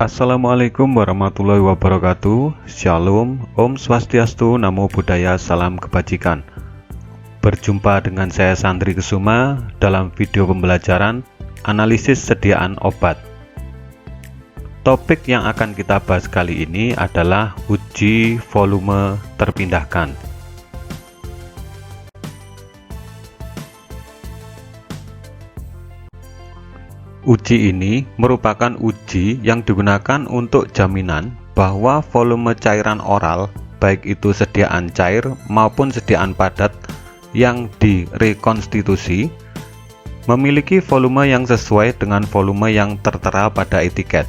Assalamualaikum warahmatullahi wabarakatuh. Shalom, Om Swastiastu, Namo Buddhaya, Salam Kebajikan. Berjumpa dengan saya Sandri Kusuma dalam video pembelajaran analisis sediaan obat. Topik yang akan kita bahas kali ini adalah uji volume terpindahkan. Uji ini merupakan uji yang digunakan untuk jaminan bahwa volume cairan oral, baik itu sediaan cair maupun sediaan padat yang direkonstitusi, memiliki volume yang sesuai dengan volume yang tertera pada etiket.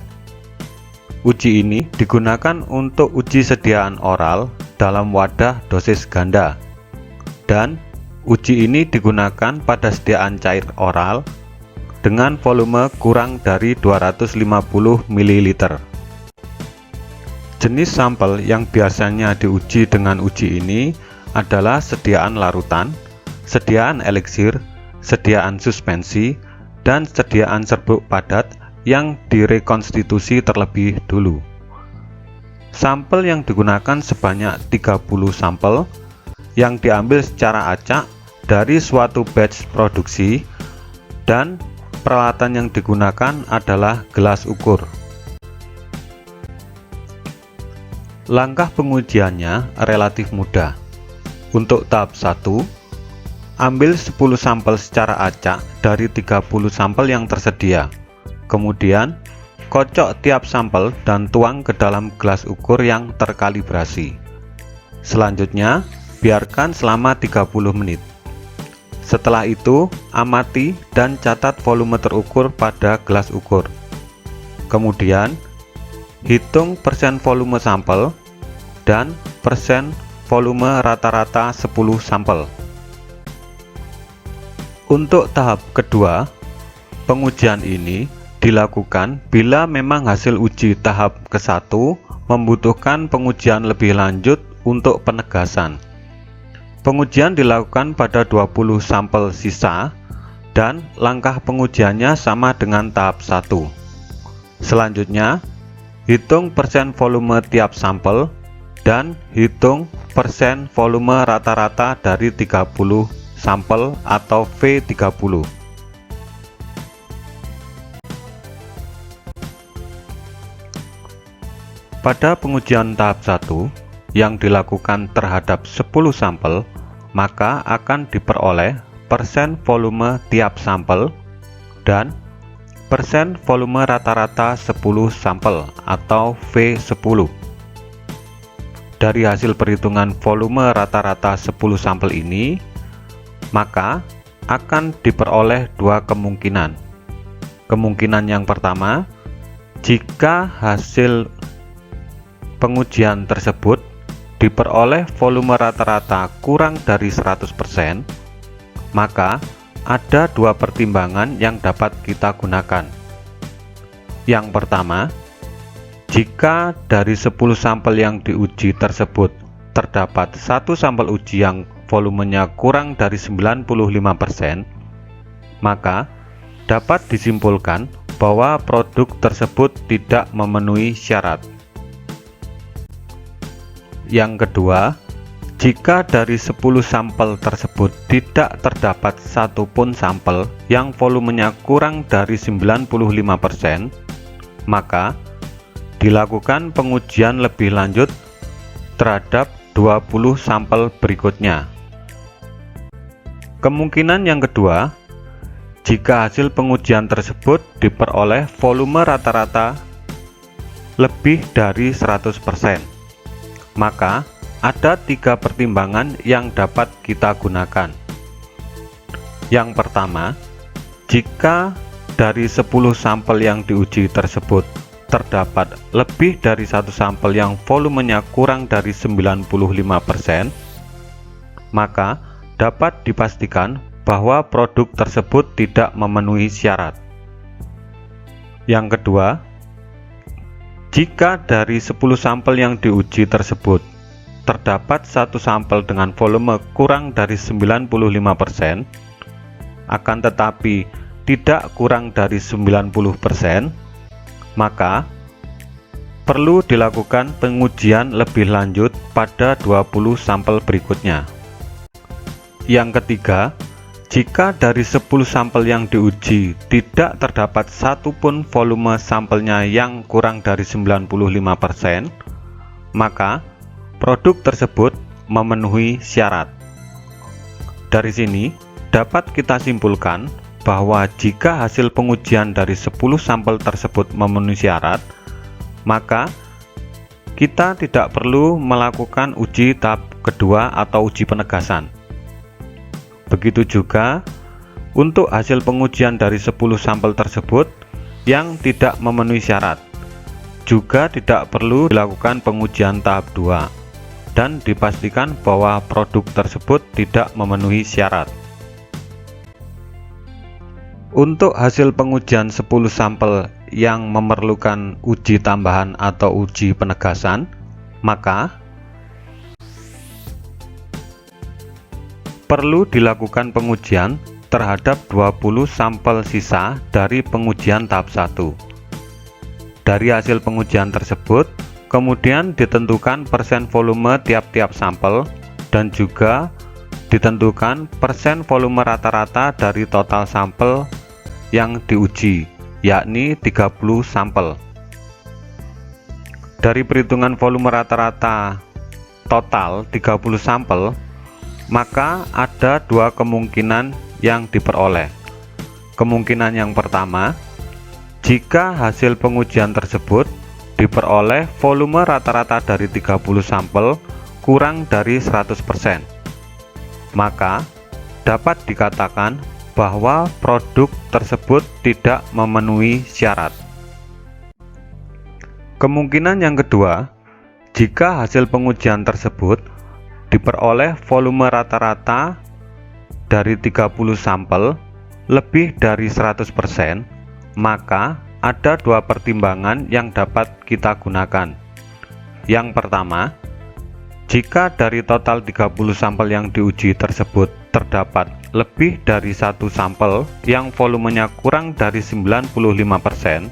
Uji ini digunakan untuk uji sediaan oral dalam wadah dosis ganda, dan uji ini digunakan pada sediaan cair oral dengan volume kurang dari 250 ml. Jenis sampel yang biasanya diuji dengan uji ini adalah sediaan larutan, sediaan eliksir, sediaan suspensi, dan sediaan serbuk padat yang direkonstitusi terlebih dulu. Sampel yang digunakan sebanyak 30 sampel yang diambil secara acak dari suatu batch produksi, dan peralatan yang digunakan adalah gelas ukur. Langkah pengujiannya relatif mudah. Untuk tahap 1, ambil 10 sampel secara acak dari 30 sampel yang tersedia. Kemudian, kocok tiap sampel dan tuang ke dalam gelas ukur yang terkalibrasi. Selanjutnya, biarkan selama 30 menit. Setelah itu, amati dan catat volume terukur pada gelas ukur. Kemudian, hitung persen volume sampel dan persen volume rata-rata 10 sampel. Untuk tahap kedua, pengujian ini dilakukan bila memang hasil uji tahap ke-1 membutuhkan pengujian lebih lanjut untuk penegasan. Pengujian dilakukan pada 20 sampel sisa dan langkah pengujiannya sama dengan tahap 1. Selanjutnya, hitung persen volume tiap sampel dan hitung persen volume rata-rata dari 30 sampel atau V30. Pada pengujian tahap 1 yang dilakukan terhadap 10 sampel, maka akan diperoleh persen volume tiap sampel dan persen volume rata-rata 10 sampel atau V10. Dari hasil perhitungan volume rata-rata 10 sampel ini, maka akan diperoleh dua kemungkinan. Kemungkinan yang pertama, jika hasil pengujian tersebut diperoleh volume rata-rata kurang dari 100%, maka ada dua pertimbangan yang dapat kita gunakan. Yang pertama, jika dari 10 sampel yang diuji tersebut terdapat satu sampel uji yang volumenya kurang dari 95%, maka dapat disimpulkan bahwa produk tersebut tidak memenuhi syarat. Yang kedua, jika dari 10 sampel tersebut tidak terdapat satupun sampel yang volumenya kurang dari 95%, maka dilakukan pengujian lebih lanjut terhadap 20 sampel berikutnya. Kemungkinan yang kedua, jika hasil pengujian tersebut diperoleh volume rata-rata lebih dari 100%, maka ada tiga pertimbangan yang dapat kita gunakan. Yang pertama, jika dari 10 sampel yang diuji tersebut terdapat lebih dari satu sampel yang volumenya kurang dari 95%, maka dapat dipastikan bahwa produk tersebut tidak memenuhi syarat. Yang kedua, jika dari 10 sampel yang diuji tersebut terdapat satu sampel dengan volume kurang dari 95%, akan tetapi tidak kurang dari 90%, maka perlu dilakukan pengujian lebih lanjut pada 20 sampel berikutnya. Yang ketiga, jika dari 10 sampel yang diuji tidak terdapat satupun volume sampelnya yang kurang dari 95%, maka produk tersebut memenuhi syarat. Dari sini dapat kita simpulkan bahwa jika hasil pengujian dari 10 sampel tersebut memenuhi syarat, maka kita tidak perlu melakukan uji tahap kedua atau uji penegasan. Begitu juga untuk hasil pengujian dari 10 sampel tersebut yang tidak memenuhi syarat, juga tidak perlu dilakukan pengujian tahap 2 dan dipastikan bahwa produk tersebut tidak memenuhi syarat. Untuk hasil pengujian 10 sampel yang memerlukan uji tambahan atau uji penegasan, maka perlu dilakukan pengujian terhadap 20 sampel sisa dari pengujian tahap 1. Dari hasil pengujian tersebut, kemudian ditentukan persen volume tiap-tiap sampel dan juga ditentukan persen volume rata-rata dari total sampel yang diuji, yakni 30 sampel. Dari perhitungan volume rata-rata total 30 sampel, maka ada dua kemungkinan yang diperoleh. Kemungkinan yang pertama, jika hasil pengujian tersebut diperoleh volume rata-rata dari 30 sampel kurang dari 100%, maka dapat dikatakan bahwa produk tersebut tidak memenuhi syarat. Kemungkinan yang kedua, jika hasil pengujian tersebut diperoleh volume rata-rata dari 30 sampel lebih dari 100%, maka ada dua pertimbangan yang dapat kita gunakan. Yang pertama, jika dari total 30 sampel yang diuji tersebut terdapat lebih dari satu sampel yang volumenya kurang dari 95%,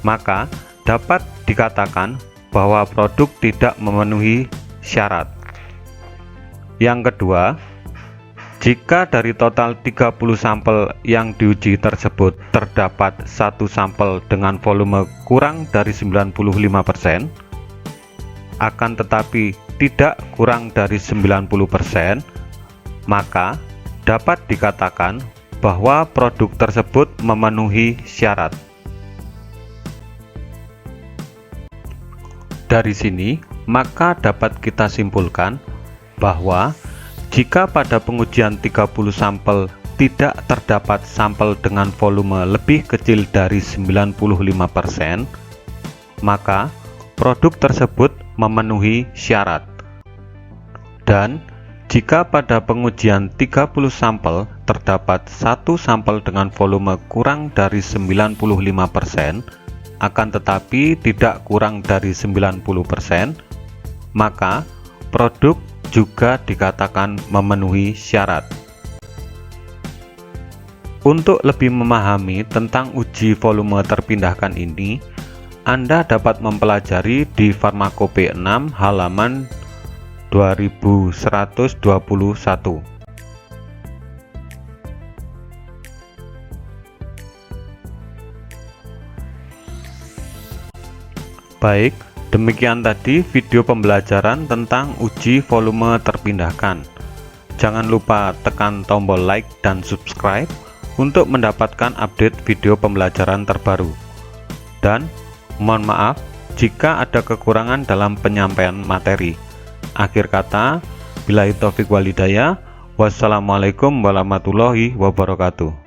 maka dapat dikatakan bahwa produk tidak memenuhi syarat. Yang kedua, jika dari total 30 sampel yang diuji tersebut terdapat satu sampel dengan volume kurang dari 95%, akan tetapi tidak kurang dari 90%, maka dapat dikatakan bahwa produk tersebut memenuhi syarat. Dari sini, maka dapat kita simpulkan bahwa jika pada pengujian 30 sampel tidak terdapat sampel dengan volume lebih kecil dari 95%, maka produk tersebut memenuhi syarat. Dan jika pada pengujian 30 sampel terdapat satu sampel dengan volume kurang dari 95%, akan tetapi tidak kurang dari 90%, maka produk juga dikatakan memenuhi syarat. Untuk lebih memahami tentang uji volume terpindahkan ini, Anda dapat mempelajari di Farmakope 6 halaman 2121. Baik, demikian tadi video pembelajaran tentang uji volume terpindahkan. Jangan lupa tekan tombol like dan subscribe untuk mendapatkan update video pembelajaran terbaru. Dan mohon maaf jika ada kekurangan dalam penyampaian materi. Akhir kata, billahi taufik wal hidayah. Wassalamualaikum warahmatullahi wabarakatuh.